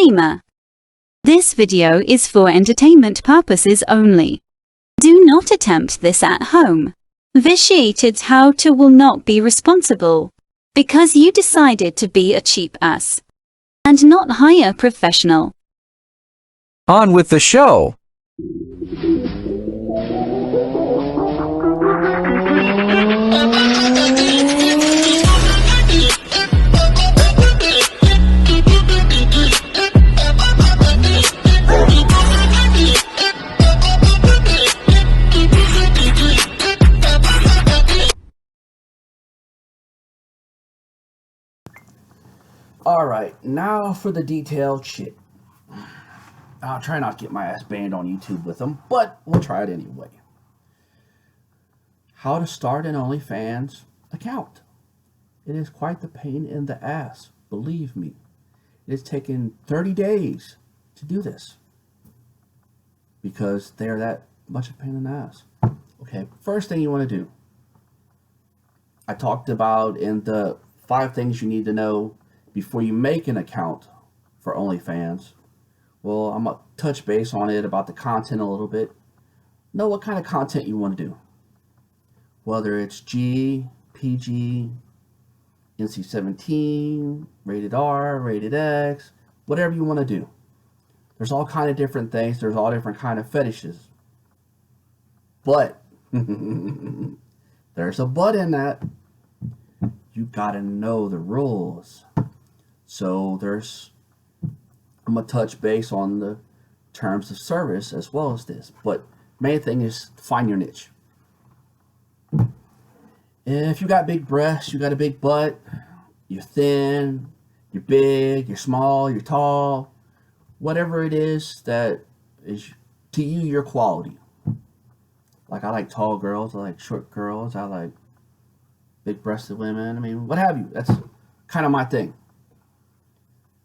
Disclaimer. This video is for entertainment purposes only. Do not attempt this at home. Vitiated how-to will not be responsible because you decided to be a cheap ass and not hire a professional. On with the show. Alright, now for the detailed shit. I'll try not to get my ass banned on YouTube with them, but we'll try it anyway. How to start an OnlyFans account. It is quite the pain in the ass, believe me. It has taken 30 days to do this because they're that much of a pain in the ass. Okay, first thing you want to do. I talked about in the 5 things you need to know before you make an account for OnlyFans. Well, I'm going to touch base on it about the content a little bit. Know what kind of content you want to do. Whether it's G, PG, NC-17, rated R, rated X, whatever you want to do. There's all kind of different things. There's all different kind of fetishes. But, there's a but in that. You got to know the rules. So I'm going to touch base on the terms of service as well as this. But main thing is find your niche. If you got big breasts, you got a big butt, you're thin, you're big, you're small, you're tall, whatever it is that is to you your quality. Like I like tall girls, I like short girls, I like big breasted women, I mean, what have you. That's kind of my thing.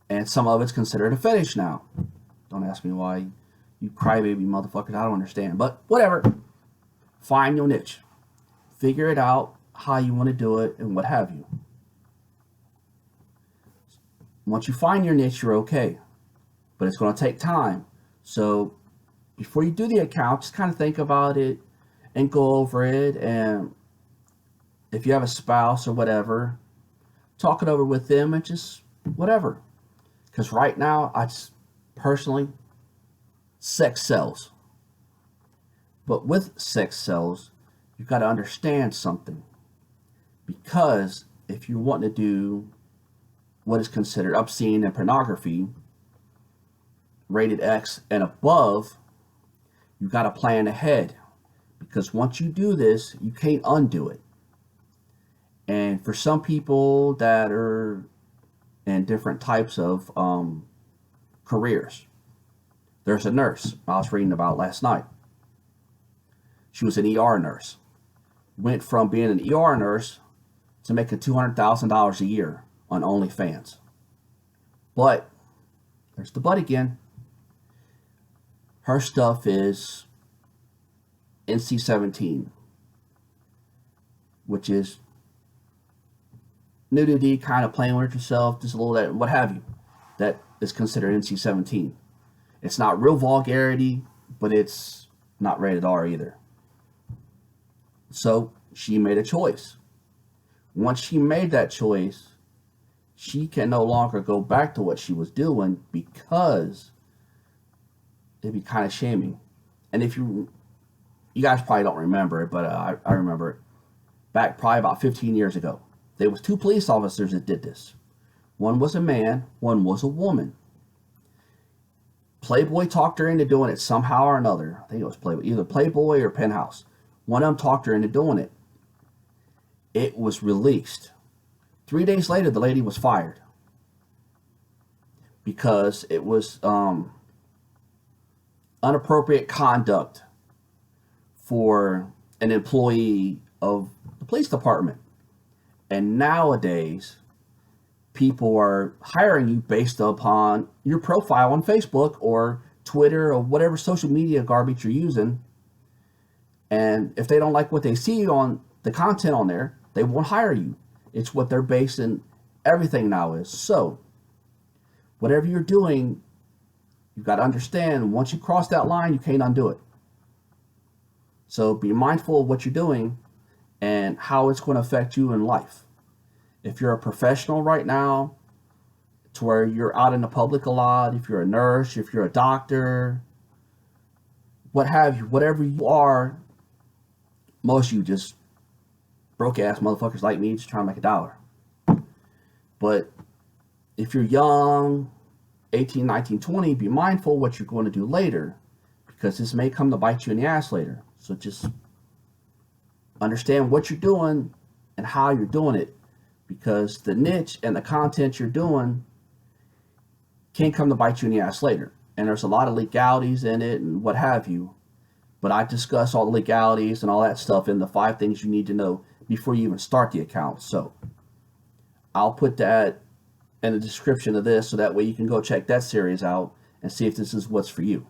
And some of it's considered a fetish now. Don't ask me why, you crybaby motherfuckers. I don't understand. But whatever. Find your niche. Figure it out, how you want to do it, and what have you. Once you find your niche, you're okay. But it's going to take time. So before you do the account, just kind of think about it and go over it. And if you have a spouse or whatever, talk it over with them and just whatever. Because right now, personally, sex sells. But with sex sells, you've got to understand something. Because if you want to do what is considered obscene and pornography, rated X and above, you've got to plan ahead. Because once you do this, you can't undo it. And for some people that are and different types of careers. There's a nurse I was reading about last night. She was an ER nurse. Went from being an ER nurse to making $200,000 a year on OnlyFans. But, there's the but again. Her stuff is NC-17, which is nudity, kind of playing with yourself, just a little that, what have you. That is considered NC-17. It's not real vulgarity, but it's not rated R either. So she made a choice. Once she made that choice, she can no longer go back to what she was doing because it'd be kind of shaming. And if you guys probably don't remember it, but I remember it back probably about 15 years ago. There was 2 police officers that did this. One was a man, one was a woman. Playboy talked her into doing it somehow or another. I think it was Playboy, either Playboy or Penthouse. One of them talked her into doing it. It was released. 3 days later, the lady was fired. Because it was inappropriate conduct for an employee of the police department. And nowadays, people are hiring you based upon your profile on Facebook or Twitter or whatever social media garbage you're using. And if they don't like what they see on the content on there, they won't hire you. It's what they're basing everything now is. So, whatever you're doing, You've got to understand, once you cross that line, you can't undo it. So be mindful of what you're doing and how it's going to affect you in life. If you're a professional right now, to where you're out in the public a lot, if you're a nurse, if you're a doctor, what have you, whatever you are, most of you just broke ass motherfuckers like me just trying to make $1. But if you're young, 18, 19, 20, be mindful what you're going to do later, because this may come to bite you in the ass later. So just understand what you're doing and how you're doing it, because the niche and the content you're doing can come to bite you in the ass later. And there's a lot of legalities in it and what have you. But I discuss all the legalities and all that stuff in the 5 things you need to know before you even start the account. So I'll put that in the description of this, so that way you can go check that series out and see if this is what's for you.